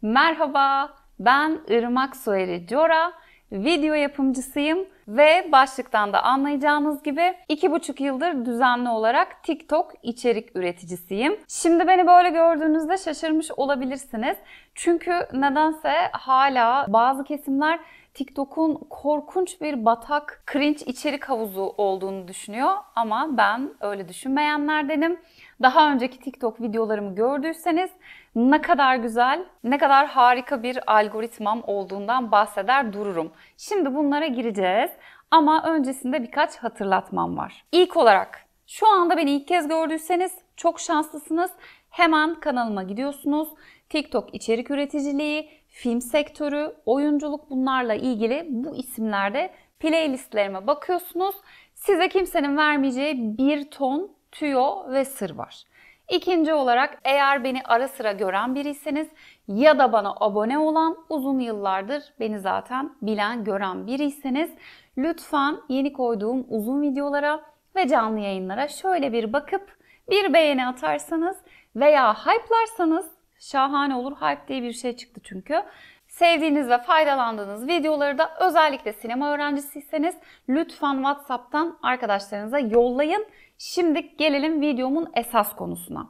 Merhaba, ben Irmak Soyeri Cora, video yapımcısıyım ve başlıktan da anlayacağınız gibi 2,5 yıldır düzenli olarak TikTok içerik üreticisiyim. Şimdi beni böyle gördüğünüzde şaşırmış olabilirsiniz. Çünkü nedense hala bazı kesimler TikTok'un korkunç bir batak, cringe içerik havuzu olduğunu düşünüyor ama ben öyle düşünmeyenlerdenim. Daha önceki TikTok videolarımı gördüyseniz ne kadar güzel, ne kadar harika bir algoritmam olduğundan bahseder dururum. Şimdi bunlara gireceğiz ama öncesinde birkaç hatırlatmam var. İlk olarak şu anda beni ilk kez gördüyseniz çok şanslısınız. Hemen kanalıma gidiyorsunuz. TikTok içerik üreticiliği, film sektörü, oyunculuk bunlarla ilgili bu isimlerde playlistlerime bakıyorsunuz. Size kimsenin vermeyeceği bir ton tüyo ve sır var. İkinci olarak eğer beni ara sıra gören biriyseniz ya da bana abone olan, uzun yıllardır beni zaten bilen, gören biriyseniz lütfen yeni koyduğum uzun videolara ve canlı yayınlara şöyle bir bakıp bir beğeni atarsanız veya hype'larsanız şahane olur. Hype diye bir şey çıktı çünkü. Sevdiğiniz ve faydalandığınız videoları da özellikle sinema öğrencisiyseniz lütfen WhatsApp'tan arkadaşlarınıza yollayın. Şimdi gelelim videomun esas konusuna.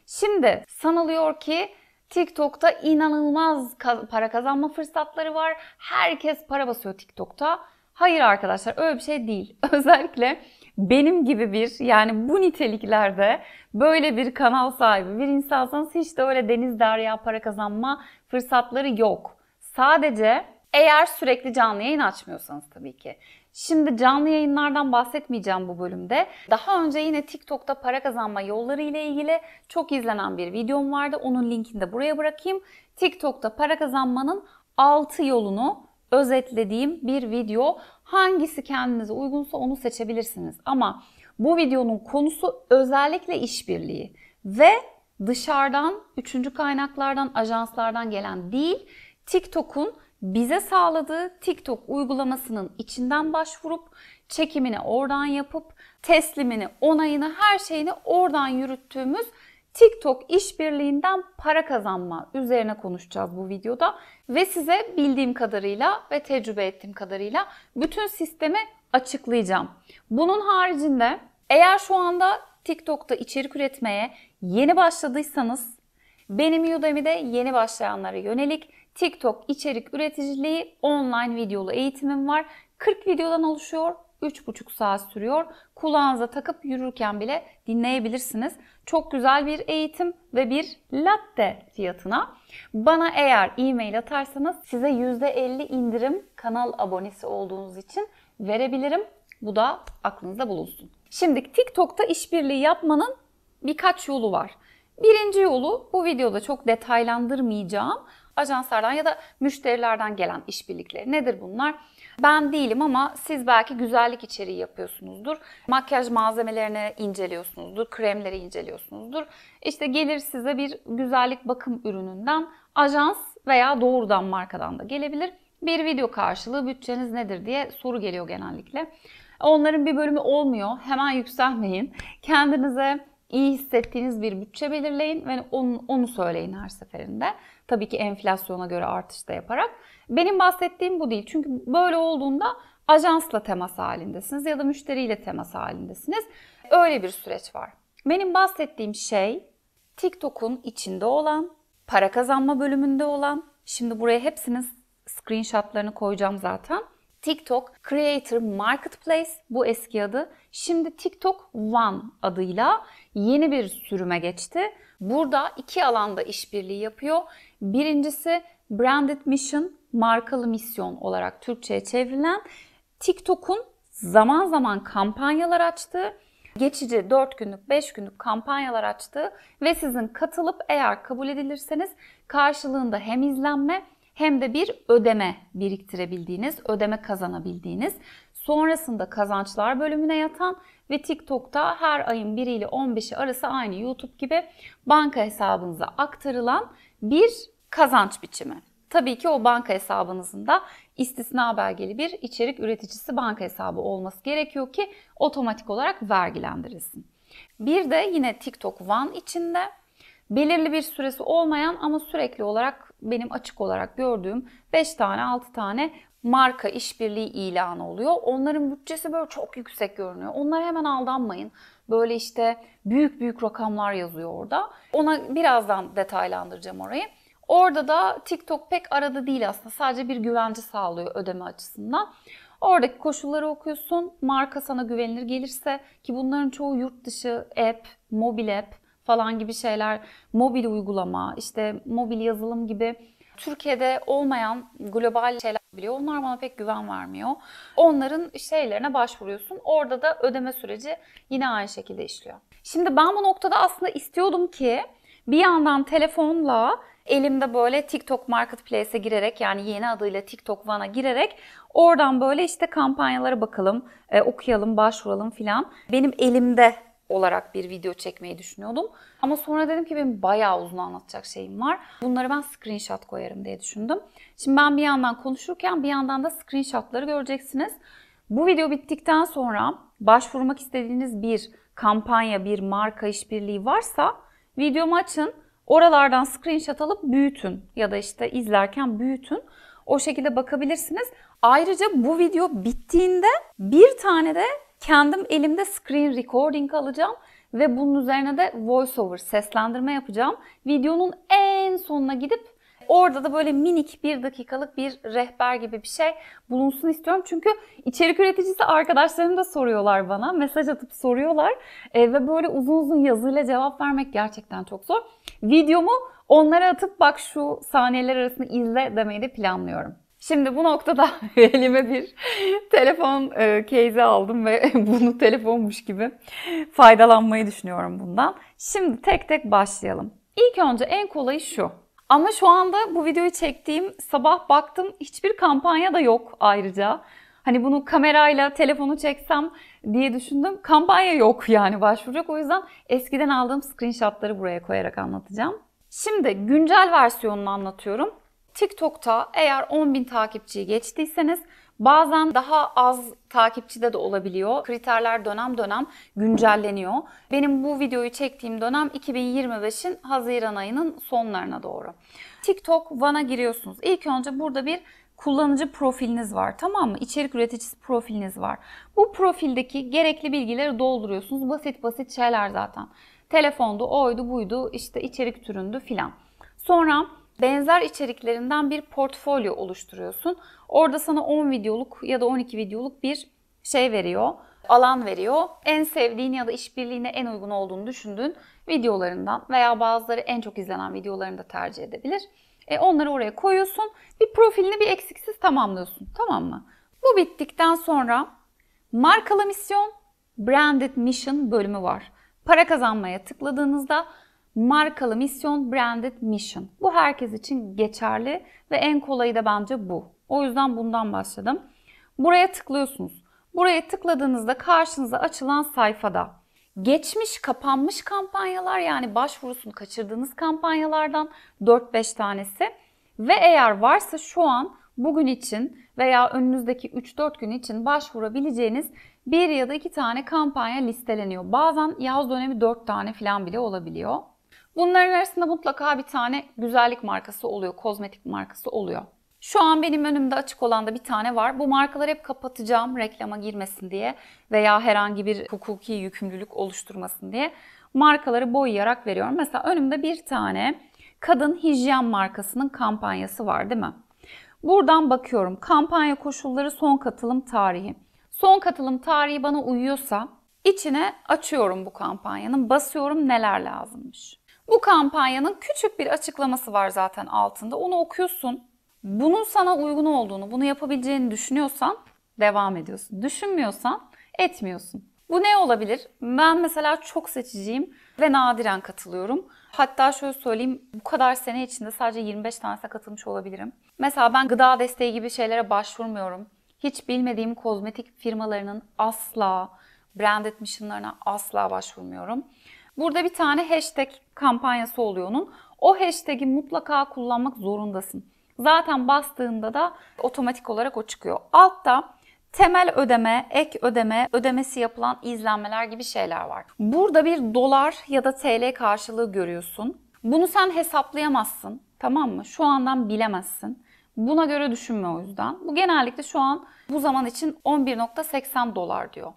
Şimdi sanılıyor ki TikTok'ta inanılmaz para kazanma fırsatları var. Herkes para basıyor TikTok'ta. Hayır arkadaşlar, öyle bir şey değil. Özellikle benim gibi yani bu niteliklerde böyle bir kanal sahibi bir insansanız hiç de öyle deniz derya para kazanma fırsatları yok. Sadece eğer sürekli canlı yayın açmıyorsanız tabii ki. Şimdi canlı yayınlardan bahsetmeyeceğim bu bölümde. Daha önce yine TikTok'ta para kazanma yolları ile ilgili çok izlenen bir videom vardı. Onun linkini de buraya bırakayım. TikTok'ta para kazanmanın 6 yolunu özetlediğim bir video. Hangisi kendinize uygunsa onu seçebilirsiniz. Ama bu videonun konusu özellikle işbirliği ve dışarıdan, üçüncü kaynaklardan, ajanslardan gelen değil, TikTok'un bize sağladığı TikTok uygulamasının içinden başvurup çekimini oradan yapıp teslimini, onayını, her şeyini oradan yürüttüğümüz TikTok işbirliğinden para kazanma üzerine konuşacağız bu videoda ve size bildiğim kadarıyla ve tecrübe ettiğim kadarıyla bütün sistemi açıklayacağım. Bunun haricinde eğer şu anda TikTok'ta içerik üretmeye yeni başladıysanız benim Udemy'de yeni başlayanlara yönelik TikTok içerik üreticiliği online videolu eğitimim var. 40 videodan oluşuyor. 3,5 saat sürüyor. Kulağınıza takıp yürürken bile dinleyebilirsiniz. Çok güzel bir eğitim ve bir latte fiyatına. Bana eğer e-mail atarsanız size %50 indirim kanal abonesi olduğunuz için verebilirim. Bu da aklınızda bulunsun. Şimdi TikTok'ta işbirliği yapmanın birkaç yolu var. Birinci yolu bu videoda çok detaylandırmayacağım. Ajanslardan ya da müşterilerden gelen işbirlikleri. Nedir bunlar? Ben değilim ama siz belki güzellik içeriği yapıyorsunuzdur. Makyaj malzemelerini inceliyorsunuzdur. Kremleri inceliyorsunuzdur. İşte gelir size bir güzellik bakım ürününden ajans veya doğrudan markadan da gelebilir. Bir video karşılığı bütçeniz nedir diye soru geliyor genellikle. Onların bir bölümü olmuyor. Hemen yükselmeyin. Kendinize iyi hissettiğiniz bir bütçe belirleyin ve onu söyleyin her seferinde. Tabii ki enflasyona göre artış da yaparak. Benim bahsettiğim bu değil. Çünkü böyle olduğunda ajansla temas halindesiniz ya da müşteriyle temas halindesiniz. Öyle bir süreç var. Benim bahsettiğim şey TikTok'un içinde olan, para kazanma bölümünde olan, şimdi buraya hepsinin screenshotlarını koyacağım zaten. TikTok Creator Marketplace, bu eski adı. Şimdi TikTok One adıyla yeni bir sürüme geçti. Burada iki alanda işbirliği yapıyor. Birincisi Branded Mission, markalı misyon olarak Türkçe'ye çevrilen TikTok'un zaman zaman kampanyalar açtığı, geçici 4 günlük, 5 günlük kampanyalar açtığı ve sizin katılıp eğer kabul edilirseniz karşılığında hem izlenme hem de bir ödeme biriktirebildiğiniz, ödeme kazanabildiğiniz, sonrasında kazançlar bölümüne yatan ve TikTok'ta her ayın 1 ile 15'i arası aynı YouTube gibi banka hesabınıza aktarılan bir kazanç biçimi. Tabii ki o banka hesabınızın da istisna belgeli bir içerik üreticisi banka hesabı olması gerekiyor ki otomatik olarak vergilendirilsin. Bir de yine TikTok One içinde belirli bir süresi olmayan ama sürekli olarak benim açık olarak gördüğüm 5 tane 6 tane marka işbirliği ilanı oluyor. Onların bütçesi böyle çok yüksek görünüyor. Onlara hemen aldanmayın. Böyle işte büyük büyük rakamlar yazıyor orada. Ona birazdan detaylandıracağım orayı. Orada da TikTok pek arada değil aslında. Sadece bir güvence sağlıyor ödeme açısından. Oradaki koşulları okuyorsun. Marka sana güvenilir gelirse, ki bunların çoğu yurt dışı app, mobil app falan gibi şeyler, mobil uygulama, işte mobil yazılım gibi Türkiye'de olmayan global şeyler biliyor. Onlar bana pek güven vermiyor. Onların şeylerine başvuruyorsun. Orada da ödeme süreci yine aynı şekilde işliyor. Şimdi ben bu noktada aslında istiyordum ki bir yandan telefonla elimde böyle TikTok Marketplace'e girerek, yani yeni adıyla TikTok One'a girerek oradan böyle işte kampanyalara bakalım, okuyalım, başvuralım filan. Benim elimde olarak bir video çekmeyi düşünüyordum. Ama sonra dedim ki benim bayağı uzun anlatacak şeyim var. Bunları ben screenshot koyarım diye düşündüm. Şimdi ben bir yandan konuşurken bir yandan da screenshotları göreceksiniz. Bu video bittikten sonra başvurmak istediğiniz bir kampanya, bir marka işbirliği varsa videomu açın. Oralardan screenshot alıp büyütün ya da işte izlerken büyütün. O şekilde bakabilirsiniz. Ayrıca bu video bittiğinde bir tane de kendim elimde screen recording alacağım ve bunun üzerine de voiceover, seslendirme yapacağım. Videonun en sonuna gidip orada da böyle minik 1 dakikalık bir rehber gibi bir şey bulunsun istiyorum. Çünkü içerik üreticisi arkadaşlarım da soruyorlar bana. Mesaj atıp soruyorlar. Ve böyle uzun uzun yazıyla cevap vermek gerçekten çok zor. Videomu onlara atıp bak şu saniyeler arasında izle demeyi de planlıyorum. Şimdi bu noktada elime bir telefon case'i aldım ve bunu telefonmuş gibi faydalanmayı düşünüyorum bundan. Şimdi tek tek başlayalım. İlk önce en kolayı şu. Ama şu anda bu videoyu çektiğim sabah baktım hiçbir kampanya da yok ayrıca. Hani bunu kamerayla telefonu çeksem diye düşündüm. Kampanya yok yani başvuracak. O yüzden eskiden aldığım screenshotları buraya koyarak anlatacağım. Şimdi güncel versiyonunu anlatıyorum. TikTok'ta eğer 10.000 takipçiyi geçtiyseniz bazen daha az takipçide de olabiliyor. Kriterler dönem dönem güncelleniyor. Benim bu videoyu çektiğim dönem 2025'in Haziran ayının sonlarına doğru. TikTok One'a giriyorsunuz. İlk önce burada bir kullanıcı profiliniz var, tamam mı? İçerik üreticisi profiliniz var. Bu profildeki gerekli bilgileri dolduruyorsunuz. Basit basit şeyler zaten. Telefondu, oydu, buydu, işte içerik türündü filan. Sonra benzer içeriklerinden bir portfolyo oluşturuyorsun. Orada sana 10 videoluk ya da 12 videoluk bir şey veriyor, alan veriyor. En sevdiğin ya da işbirliğine en uygun olduğunu düşündüğün videolarından veya bazıları en çok izlenen videolarını da tercih edebilir. Onları oraya koyuyorsun. Bir profilini bir eksiksiz tamamlıyorsun. Tamam mı? Bu bittikten sonra markalı misyon, branded mission bölümü var. Para kazanmaya tıkladığınızda markalı misyon, branded mission. Bu herkes için geçerli ve en kolayı da bence bu. O yüzden bundan başladım. Buraya tıklıyorsunuz. Buraya tıkladığınızda karşınıza açılan sayfada geçmiş kapanmış kampanyalar, yani başvurusunu kaçırdığınız kampanyalardan 4-5 tanesi ve eğer varsa şu an bugün için veya önünüzdeki 3-4 gün için başvurabileceğiniz 1 ya da 2 tane kampanya listeleniyor. Bazen yaz dönemi 4 tane falan bile olabiliyor. Bunların arasında mutlaka bir tane güzellik markası oluyor, kozmetik markası oluyor. Şu an benim önümde açık olan da bir tane var. Bu markaları hep kapatacağım reklama girmesin diye veya herhangi bir hukuki yükümlülük oluşturmasın diye markaları boyayarak veriyorum. Mesela önümde bir tane kadın hijyen markasının kampanyası var, değil mi? Buradan bakıyorum. Kampanya koşulları, son katılım tarihi. Son katılım tarihi bana uyuyorsa içine açıyorum bu kampanyanın. Basıyorum neler lazımmış. Bu kampanyanın küçük bir açıklaması var zaten altında. Onu okuyorsun. Bunun sana uygun olduğunu, bunu yapabileceğini düşünüyorsan devam ediyorsun. Düşünmüyorsan etmiyorsun. Bu ne olabilir? Ben mesela çok seçiciyim ve nadiren katılıyorum. Hatta şöyle söyleyeyim, bu kadar sene içinde sadece 25 tanesine katılmış olabilirim. Mesela ben gıda desteği gibi şeylere başvurmuyorum. Hiç bilmediğim kozmetik firmalarının asla, branded mission'larına asla başvurmuyorum. Burada bir tane hashtag kampanyası oluyor onun. O hashtag'i mutlaka kullanmak zorundasın. Zaten bastığında da otomatik olarak o çıkıyor. Altta temel ödeme, ek ödeme, ödemesi yapılan izlenmeler gibi şeyler var. Burada bir dolar ya da TL karşılığı görüyorsun. Bunu sen hesaplayamazsın. Tamam mı? Şu andan bilemezsin. Buna göre düşünme o yüzden. Bu genellikle şu an bu zaman için 11.80 dolar diyor.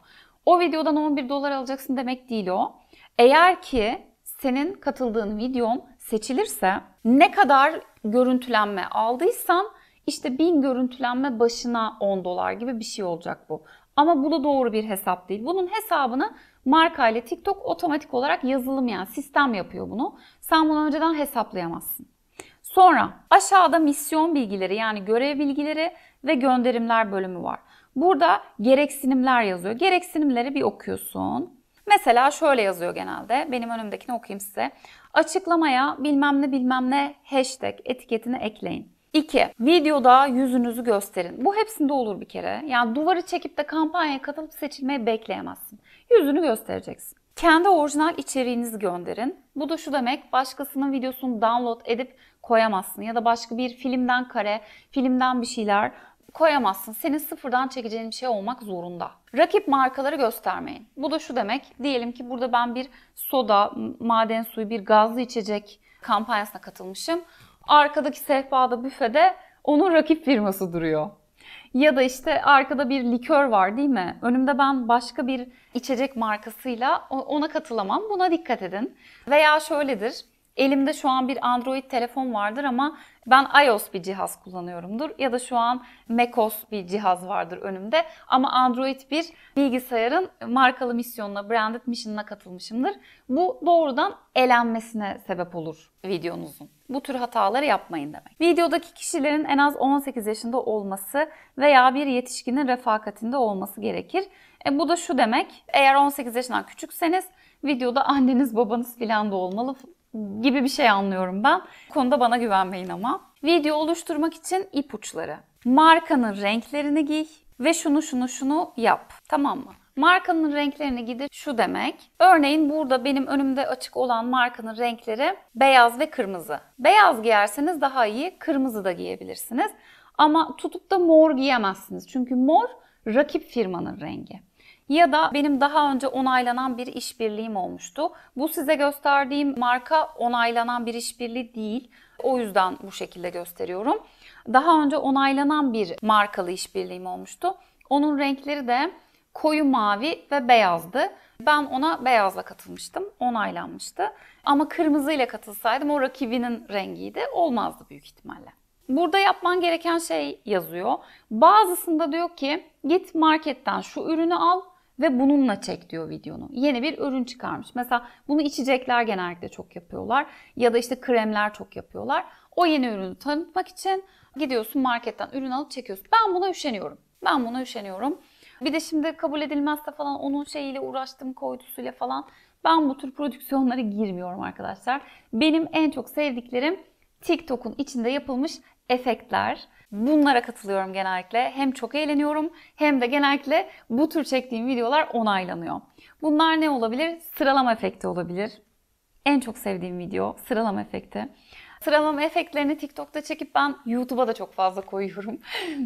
O videodan 11 dolar alacaksın demek değil o. Eğer ki senin katıldığın videon seçilirse ne kadar görüntülenme aldıysan işte 1000 görüntülenme başına 10 dolar gibi bir şey olacak bu. Ama bu da doğru bir hesap değil. Bunun hesabını marka ile TikTok otomatik olarak yazılım yani sistem yapıyor bunu. Sen bunu önceden hesaplayamazsın. Sonra aşağıda misyon bilgileri yani görev bilgileri ve gönderimler bölümü var. Burada gereksinimler yazıyor. Gereksinimleri bir okuyorsun. Mesela şöyle yazıyor genelde. Benim önümdekini okuyayım size. Açıklamaya bilmem ne bilmem ne hashtag etiketini ekleyin. 2. Videoda yüzünüzü gösterin. Bu hepsinde olur bir kere. Yani duvarı çekip de kampanyaya katılıp seçilmeyi bekleyemezsin. Yüzünü göstereceksin. Kendi orijinal içeriğinizi gönderin. Bu da şu demek, başkasının videosunu download edip koyamazsın. Ya da başka bir filmden kare, filmden bir şeyler koyamazsın. Senin sıfırdan çekeceğin bir şey olmak zorunda. Rakip markaları göstermeyin. Bu da şu demek, diyelim ki burada ben bir soda, maden suyu, bir gazlı içecek kampanyasına katılmışım. Arkadaki sehpada, büfede onun rakip firması duruyor. Ya da işte arkada bir likör var değil mi? Önümde ben başka bir içecek markasıyla ona katılamam. Buna dikkat edin. Veya şöyledir. Elimde şu an bir Android telefon vardır ama ben iOS bir cihaz kullanıyorumdur. Ya da şu an macOS bir cihaz vardır önümde. Ama Android bir bilgisayarın markalı misyonuna, branded mission'ına katılmışımdır. Bu doğrudan elenmesine sebep olur videonuzun. Bu tür hataları yapmayın demek. Videodaki kişilerin en az 18 yaşında olması veya bir yetişkinin refakatinde olması gerekir. Bu da şu demek, eğer 18 yaşından küçükseniz videoda anneniz babanız filan da olmalı gibi bir şey anlıyorum ben. Bu konuda bana güvenmeyin ama. Video oluşturmak için ipuçları. Markanın renklerini giy ve şunu yap. Tamam mı? Markanın renklerini giydir şu demek. Örneğin burada benim önümde açık olan markanın renkleri beyaz ve kırmızı. Beyaz giyerseniz daha iyi, kırmızı da giyebilirsiniz. Ama tutup da mor giyemezsiniz. Çünkü mor rakip firmanın rengi. Ya da benim daha önce onaylanan bir işbirliğim olmuştu. Bu size gösterdiğim marka onaylanan bir işbirliği değil. O yüzden bu şekilde gösteriyorum. Daha önce onaylanan bir markalı işbirliğim olmuştu. Onun renkleri de koyu mavi ve beyazdı. Ben ona beyazla katılmıştım. Onaylanmıştı. Ama kırmızıyla katılsaydım o rakibinin rengiydi. Olmazdı büyük ihtimalle. Burada yapman gereken şey yazıyor. Bazısında diyor ki git marketten şu ürünü al ve bununla çek diyor videonu. Yeni bir ürün çıkarmış. Mesela bunu içecekler genellikle çok yapıyorlar. Ya da işte kremler çok yapıyorlar. O yeni ürünü tanıtmak için gidiyorsun marketten ürün alıp çekiyorsun. Ben buna üşeniyorum. Bir de şimdi kabul edilmezse falan onun şeyiyle uğraştım, koydusuyla falan. Ben bu tür prodüksiyonlara girmiyorum arkadaşlar. Benim en çok sevdiklerim TikTok'un içinde yapılmış efektler. Bunlara katılıyorum genellikle. Hem çok eğleniyorum hem de genellikle bu tür çektiğim videolar onaylanıyor. Bunlar ne olabilir? Sıralama efekti olabilir. En çok sevdiğim video sıralama efekti. Sıralama efektlerini TikTok'ta çekip ben YouTube'a da çok fazla koyuyorum.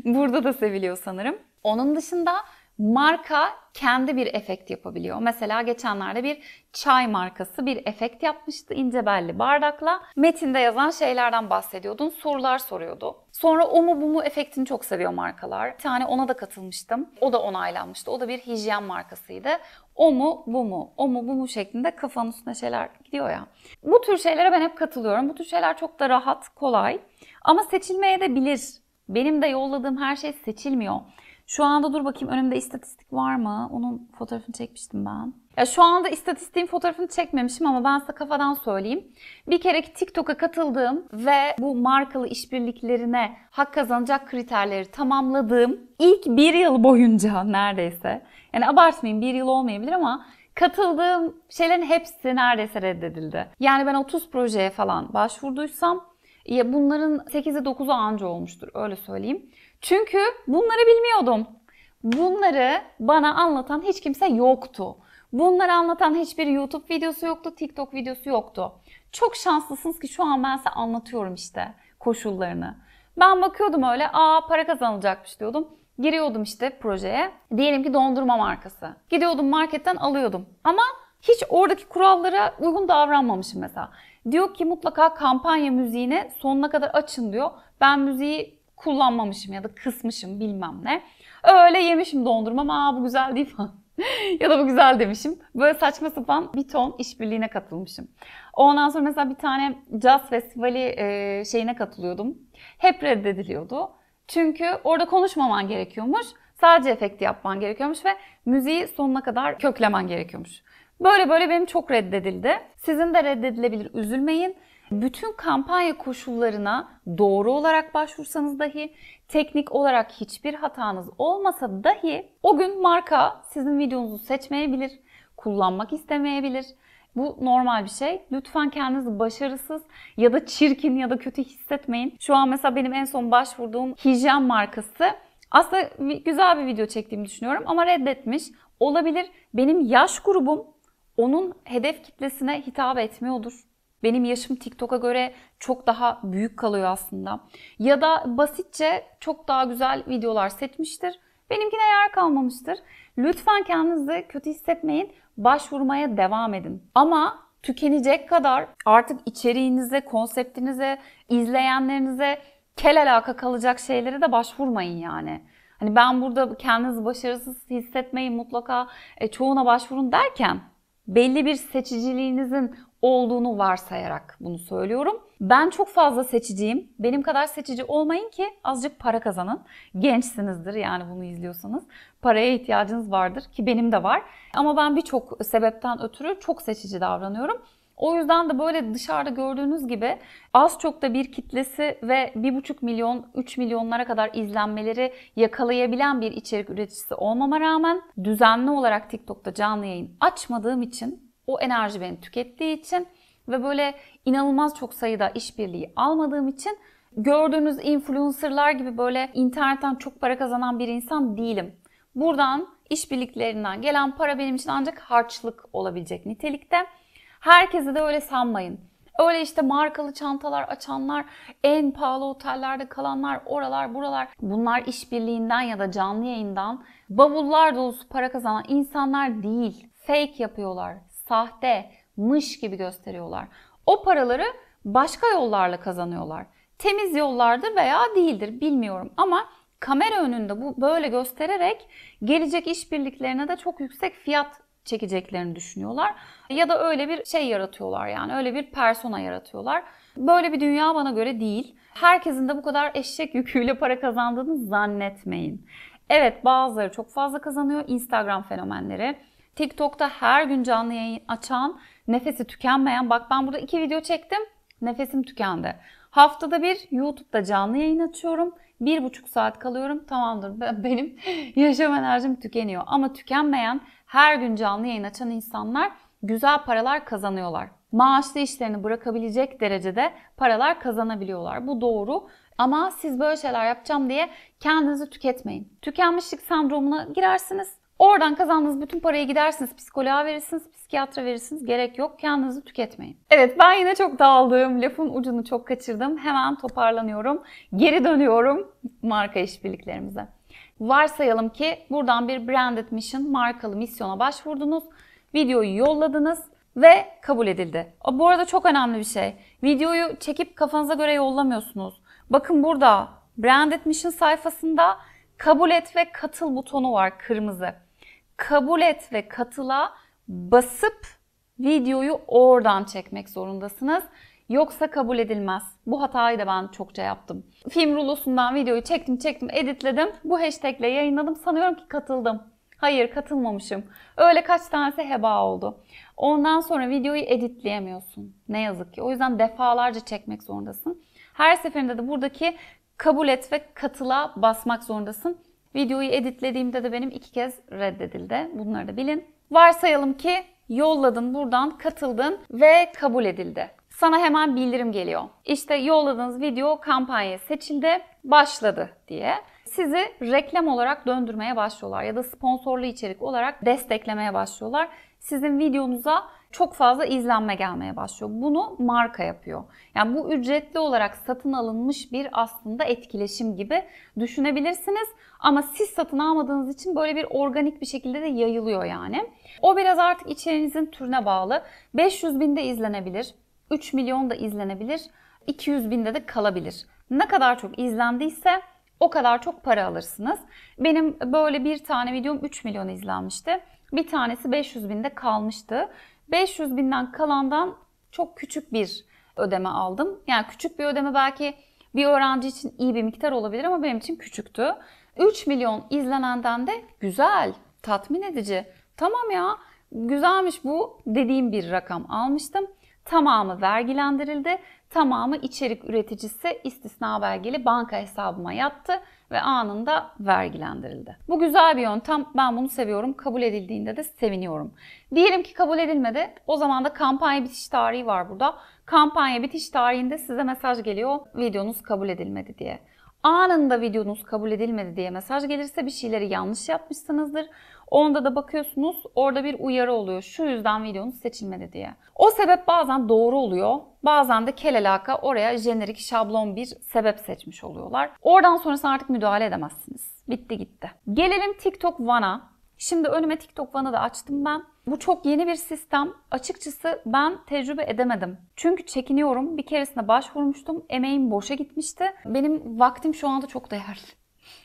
Burada da seviliyor sanırım. Onun dışında marka kendi bir efekt yapabiliyor. Mesela geçenlerde bir çay markası bir efekt yapmıştı ince belli bardakla. Metinde yazan şeylerden bahsediyordun, sorular soruyordu. Sonra o mu bu mu efektini çok seviyor markalar. Bir tane ona da katılmıştım. O da onaylanmıştı. O da bir hijyen markasıydı. O mu bu mu, o mu bu mu şeklinde kafanın üstüne şeyler gidiyor ya. Bu tür şeylere ben hep katılıyorum. Bu tür şeyler çok da rahat, kolay. Ama seçilmeye de bilir. Benim de yolladığım her şey seçilmiyor. Şu anda dur bakayım önümde istatistik var mı? Onun fotoğrafını çekmiştim ben. Ya şu anda istatistiğin fotoğrafını çekmemişim ama ben size kafadan söyleyeyim. Bir kere TikTok'a katıldığım ve bu markalı işbirliklerine hak kazanacak kriterleri tamamladığım ilk bir yıl boyunca neredeyse. Yani abartmayayım bir yıl olmayabilir ama katıldığım şeylerin hepsi neredeyse reddedildi. Yani ben 30 projeye falan başvurduysam ya bunların 8'i 9'u anca olmuştur öyle söyleyeyim. Çünkü bunları bilmiyordum. Bunları bana anlatan hiç kimse yoktu. Bunları anlatan hiçbir YouTube videosu yoktu, TikTok videosu yoktu. Çok şanslısınız ki şu an ben size anlatıyorum işte koşullarını. Ben bakıyordum öyle, para kazanılacakmış diyordum. Giriyordum işte projeye. Diyelim ki dondurma markası. Gidiyordum marketten alıyordum. Ama hiç oradaki kurallara uygun davranmamışım mesela. Diyor ki mutlaka kampanya müziğini sonuna kadar açın diyor. Ben müziği kullanmamışım ya da kısmışım bilmem ne. Öyle yemişim dondurma. Bu güzel değil falan. Ya da bu güzel demişim. Böyle saçma sapan bir ton işbirliğine katılmışım. Ondan sonra mesela bir tane caz festivali şeyine katılıyordum. Hep reddediliyordu. Çünkü orada konuşmaman gerekiyormuş. Sadece efekti yapman gerekiyormuş ve müziği sonuna kadar köklemen gerekiyormuş. Böyle benim çok reddedildi. Sizin de reddedilebilir, üzülmeyin. Bütün kampanya koşullarına doğru olarak başvursanız dahi, teknik olarak hiçbir hatanız olmasa dahi o gün marka sizin videonuzu seçmeyebilir, kullanmak istemeyebilir. Bu normal bir şey. Lütfen kendinizi başarısız ya da çirkin ya da kötü hissetmeyin. Şu an mesela benim en son başvurduğum hijyen markası aslında güzel bir video çektiğimi düşünüyorum ama reddetmiş. Olabilir. Benim yaş grubum onun hedef kitlesine hitap etmiyordur. Benim yaşım TikTok'a göre çok daha büyük kalıyor aslında. Ya da basitçe çok daha güzel videolar seçmiştir. Benimkine yer kalmamıştır. Lütfen kendinizi kötü hissetmeyin. Başvurmaya devam edin. Ama tükenecek kadar artık içeriğinize, konseptinize, izleyenlerinize kel alaka kalacak şeylere de başvurmayın yani. Hani ben burada kendinizi başarısız hissetmeyin mutlaka çoğuna başvurun derken belli bir seçiciliğinizin olduğunu varsayarak bunu söylüyorum. Ben çok fazla seçiciyim. Benim kadar seçici olmayın ki azıcık para kazanın. Gençsinizdir yani bunu izliyorsanız. Paraya ihtiyacınız vardır ki benim de var. Ama ben birçok sebepten ötürü çok seçici davranıyorum. O yüzden de böyle dışarıda gördüğünüz gibi az çok da bir kitlesi ve 1,5 milyon, 3 milyonlara kadar izlenmeleri yakalayabilen bir içerik üreticisi olmama rağmen düzenli olarak TikTok'ta canlı yayın açmadığım için, o enerji beni tükettiği için ve böyle inanılmaz çok sayıda işbirliği almadığım için gördüğünüz influencerlar gibi böyle internetten çok para kazanan bir insan değilim. Buradan işbirliklerinden gelen para benim için ancak harçlık olabilecek nitelikte. Herkese de öyle sanmayın. Öyle işte markalı çantalar açanlar, en pahalı otellerde kalanlar, oralar buralar. Bunlar işbirliğinden ya da canlı yayından bavullar dolusu para kazanan insanlar değil. Fake yapıyorlar, sahte, mış gibi gösteriyorlar. O paraları başka yollarla kazanıyorlar. Temiz yollardır veya değildir bilmiyorum ama kamera önünde bu böyle göstererek gelecek işbirliklerine de çok yüksek fiyat çekeceklerini düşünüyorlar. Ya da öyle bir şey yaratıyorlar yani öyle bir persona yaratıyorlar. Böyle bir dünya bana göre değil. Herkesin de bu kadar eşek yüküyle para kazandığını zannetmeyin. Evet bazıları çok fazla kazanıyor. Instagram fenomenleri. TikTok'ta her gün canlı yayın açan, nefesi tükenmeyen. Bak ben burada 2 video çektim. Nefesim tükendi. Haftada bir YouTube'da canlı yayın açıyorum. 1,5 saat kalıyorum. Tamamdır benim yaşam enerjim tükeniyor. Ama tükenmeyen her gün canlı yayın açan insanlar güzel paralar kazanıyorlar. Maaşlı işlerini bırakabilecek derecede paralar kazanabiliyorlar. Bu doğru. Ama siz böyle şeyler yapacağım diye kendinizi tüketmeyin. Tükenmişlik sendromuna girersiniz. Oradan kazandığınız bütün parayı gidersiniz, psikoloğa verirsiniz, psikiyatra verirsiniz. Gerek yok. Kendinizi tüketmeyin. Evet ben yine çok dağıldım. Lafın ucunu çok kaçırdım. Hemen toparlanıyorum. Geri dönüyorum marka işbirliklerimize. Varsayalım ki buradan bir branded mission, markalı misyona başvurdunuz. Videoyu yolladınız ve kabul edildi. Bu arada çok önemli bir şey. Videoyu çekip kafanıza göre yollamıyorsunuz. Bakın burada branded mission sayfasında kabul et ve katıl butonu var kırmızı. Kabul et ve katıla basıp videoyu oradan çekmek zorundasınız. Yoksa kabul edilmez. Bu hatayı da ben çokça yaptım. Film rulosundan videoyu çektim, editledim. Bu hashtagle yayınladım. Sanıyorum ki katıldım. Hayır, katılmamışım. Öyle kaç tanesi heba oldu. Ondan sonra videoyu editleyemiyorsun. Ne yazık ki. O yüzden defalarca çekmek zorundasın. Her seferinde de buradaki kabul et ve katıla basmak zorundasın. Videoyu editlediğimde de benim 2 kez reddedildi. Bunları da bilin. Varsayalım ki yolladın, buradan katıldın ve kabul edildi. Sana hemen bildirim geliyor. İşte yolladığınız video kampanyaya seçildi, başladı diye. Sizi reklam olarak döndürmeye başlıyorlar ya da sponsorlu içerik olarak desteklemeye başlıyorlar. Sizin videonuza çok fazla izlenme gelmeye başlıyor. Bunu marka yapıyor. Yani bu ücretli olarak satın alınmış bir aslında etkileşim gibi düşünebilirsiniz. Ama siz satın almadığınız için böyle bir organik bir şekilde de yayılıyor yani. O biraz artık içeriğinizin türüne bağlı. 500 binde izlenebilir, 3 milyon da izlenebilir, 200 binde de kalabilir. Ne kadar çok izlendiyse o kadar çok para alırsınız. Benim böyle bir tane videom 3 milyon izlenmişti. Bir tanesi 500 binde kalmıştı. 500 binden kalandan çok küçük bir ödeme aldım. Yani küçük bir ödeme belki bir öğrenci için iyi bir miktar olabilir ama benim için küçüktü. 3 milyon izlenenden de güzel, tatmin edici. Tamam ya, güzelmiş bu dediğim bir rakam almıştım. Tamamı vergilendirildi. Tamamı içerik üreticisi istisna belgeli banka hesabıma yattı ve anında vergilendirildi. Bu güzel bir yöntem. Ben bunu seviyorum. Kabul edildiğinde de seviniyorum. Diyelim ki kabul edilmedi. O zaman da kampanya bitiş tarihi var burada. Kampanya bitiş tarihinde size mesaj geliyor. Videonuz kabul edilmedi diye. Anında videonuz kabul edilmedi diye mesaj gelirse bir şeyleri yanlış yapmışsınızdır. Onda da bakıyorsunuz orada bir uyarı oluyor. Şu yüzden videonuz seçilmedi diye. O sebep bazen doğru oluyor. Bazen de kelelaka oraya jenerik şablon bir sebep seçmiş oluyorlar. Oradan sonrasında artık müdahale edemezsiniz. Bitti gitti. Gelelim TikTok One'a. Şimdi önüme TikTok One'ı da açtım ben. Bu çok yeni bir sistem. Açıkçası ben tecrübe edemedim. Çünkü çekiniyorum. Bir keresinde başvurmuştum. Emeğim boşa gitmişti. Benim vaktim şu anda çok değerli.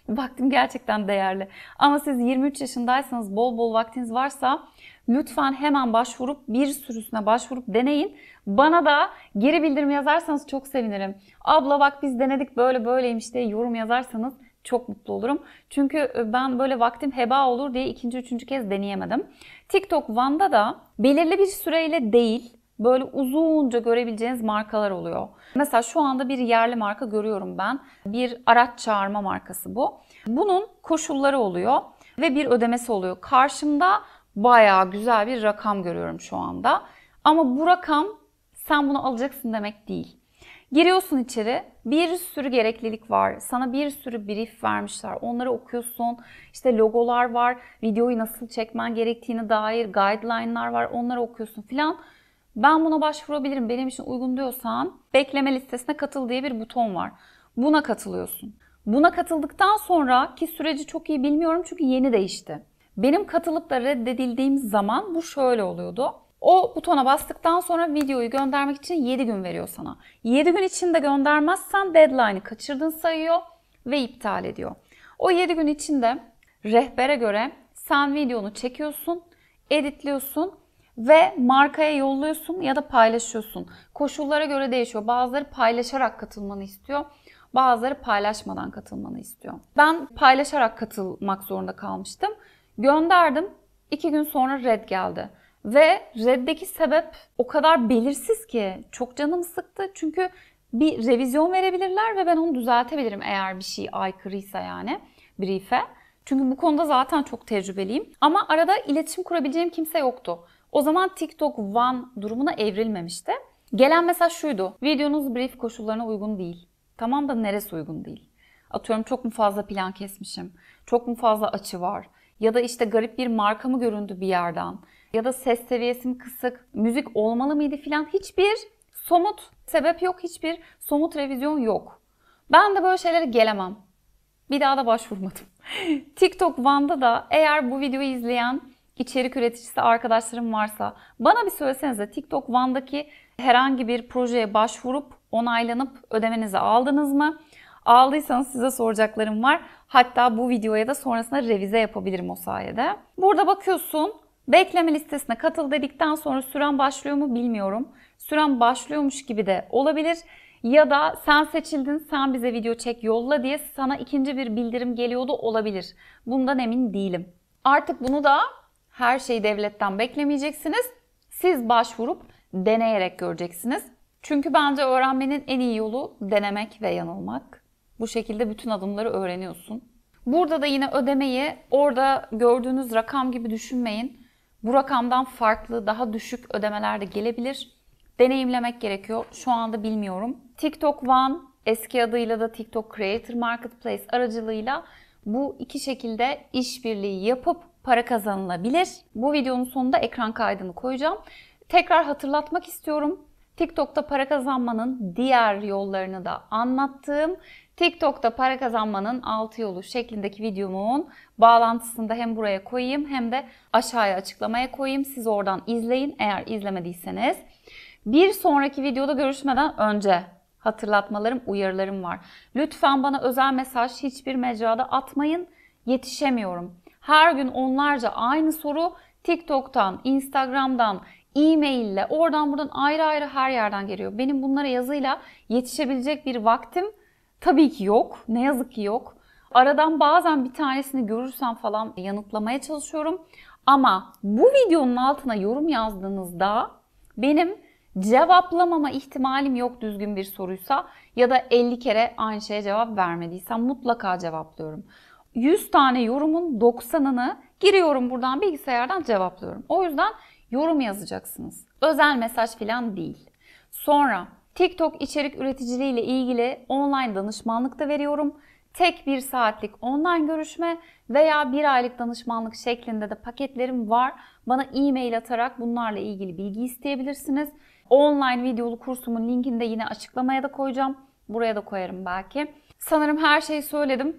Vaktim gerçekten değerli. Ama siz 23 yaşındaysanız, bol bol vaktiniz varsa lütfen hemen başvurup bir sürüsüne başvurup deneyin. Bana da geri bildirim yazarsanız çok sevinirim. Abla bak biz denedik böyle böyleymiş diye yorum yazarsanız çok mutlu olurum. Çünkü ben böyle vaktim heba olur diye ikinci, üçüncü kez deneyemedim. TikTok One'da da belirli bir süreyle değil, böyle uzunca görebileceğiniz markalar oluyor. Mesela şu anda bir yerli marka görüyorum ben. Bir araç çağırma markası bu. Bunun koşulları oluyor ve bir ödemesi oluyor. Karşımda bayağı güzel bir rakam görüyorum şu anda. Ama bu rakam sen bunu alacaksın demek değil. Giriyorsun içeri, bir sürü gereklilik var. Sana bir sürü brief vermişler. Onları okuyorsun. İşte logolar var. Videoyu nasıl çekmen gerektiğine dair guideline'lar var. Onları okuyorsun filan. Ben buna başvurabilirim, benim için uygun diyorsan bekleme listesine katıl diye bir buton var. Buna katılıyorsun. Buna katıldıktan sonra ki süreci çok iyi bilmiyorum çünkü yeni değişti. Benim katılıp da reddedildiğim zaman bu şöyle oluyordu. O butona bastıktan sonra videoyu göndermek için 7 gün veriyor sana. 7 gün içinde göndermezsen deadline'ı kaçırdın sayıyor ve iptal ediyor. O 7 gün içinde rehbere göre sen videonu çekiyorsun, editliyorsun ve markaya yolluyorsun ya da paylaşıyorsun. Koşullara göre değişiyor. Bazıları paylaşarak katılmanı istiyor. Bazıları paylaşmadan katılmanı istiyor. Ben paylaşarak katılmak zorunda kalmıştım. Gönderdim. 2 gün sonra red geldi. Ve reddeki sebep o kadar belirsiz ki çok canımı sıktı. Çünkü bir revizyon verebilirler ve ben onu düzeltebilirim eğer bir şey aykırıysa yani brief'e. Çünkü bu konuda zaten çok tecrübeliyim. Ama arada iletişim kurabileceğim kimse yoktu. O zaman TikTok One durumuna evrilmemişti. Gelen mesaj şuydu. Videonuz brief koşullarına uygun değil. Tamam da neresi uygun değil? Atıyorum çok mu fazla plan kesmişim? Çok mu fazla açı var? Ya da işte garip bir marka mı göründü bir yerden? Ya da ses seviyesi mi kısık? Müzik olmalı mıydı filan? Hiçbir somut sebep yok. Hiçbir somut revizyon yok. Ben de böyle şeylere gelemem. Bir daha da başvurmadım. TikTok One'da da eğer bu videoyu izleyen içerik üreticisi arkadaşlarım varsa bana bir söylesenize TikTok One'daki herhangi bir projeye başvurup onaylanıp ödemenizi aldınız mı? Aldıysanız size soracaklarım var. Hatta bu videoya da sonrasında revize yapabilirim o sayede. Burada bakıyorsun, bekleme listesine katıl dedikten sonra süren başlıyor mu bilmiyorum. Süren başlıyormuş gibi de olabilir. Ya da sen seçildin, sen bize video çek yolla diye sana ikinci bir bildirim geliyordu olabilir. Bundan emin değilim. Artık bunu da her şeyi devletten beklemeyeceksiniz. Siz başvurup deneyerek göreceksiniz. Çünkü bence öğrenmenin en iyi yolu denemek ve yanılmak. Bu şekilde bütün adımları öğreniyorsun. Burada da yine ödemeyi orada gördüğünüz rakam gibi düşünmeyin. Bu rakamdan farklı, daha düşük ödemeler de gelebilir. Deneyimlemek gerekiyor. Şu anda bilmiyorum. TikTok One, eski adıyla da TikTok Creator Marketplace aracılığıyla bu iki şekilde işbirliği yapıp para kazanılabilir. Bu videonun sonunda ekran kaydını koyacağım. Tekrar hatırlatmak istiyorum. TikTok'ta para kazanmanın diğer yollarını da anlattığım TikTok'ta para kazanmanın 6 yolu şeklindeki videomun bağlantısını da hem buraya koyayım hem de aşağıya açıklamaya koyayım. Siz oradan izleyin eğer izlemediyseniz. Bir sonraki videoda görüşmeden önce hatırlatmalarım, uyarılarım var. Lütfen bana özel mesaj hiçbir mecrada atmayın. Yetişemiyorum. Her gün onlarca aynı soru TikTok'tan, Instagram'dan, e-maille, oradan buradan ayrı ayrı her yerden geliyor. Benim bunlara yazıyla yetişebilecek bir vaktim tabii ki yok. Ne yazık ki yok. Aradan bazen bir tanesini görürsem falan yanıtlamaya çalışıyorum. Ama bu videonun altına yorum yazdığınızda benim cevaplamama ihtimalim yok düzgün bir soruysa ya da 50 kere aynı şeye cevap vermediysem mutlaka cevaplıyorum. 100 tane yorumun 90'ını giriyorum buradan bilgisayardan cevaplıyorum. O yüzden yorum yazacaksınız. Özel mesaj falan değil. Sonra TikTok içerik üreticiliği ile ilgili online danışmanlık da veriyorum. Tek 1 saatlik online görüşme veya 1 aylık danışmanlık şeklinde de paketlerim var. Bana e-mail atarak bunlarla ilgili bilgi isteyebilirsiniz. Online videolu kursumun linkini de yine açıklamaya da koyacağım. Buraya da koyarım belki. Sanırım her şeyi söyledim.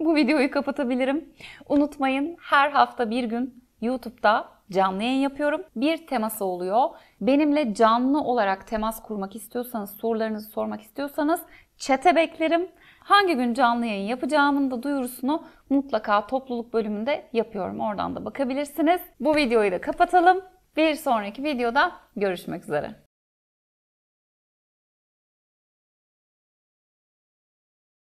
Bu videoyu kapatabilirim. Unutmayın, her hafta bir gün YouTube'da canlı yayın yapıyorum. Bir teması oluyor. Benimle canlı olarak temas kurmak istiyorsanız, sorularınızı sormak istiyorsanız chat'e beklerim. Hangi gün canlı yayın yapacağımın da duyurusunu mutlaka topluluk bölümünde yapıyorum. Oradan da bakabilirsiniz. Bu videoyu da kapatalım. Bir sonraki videoda görüşmek üzere.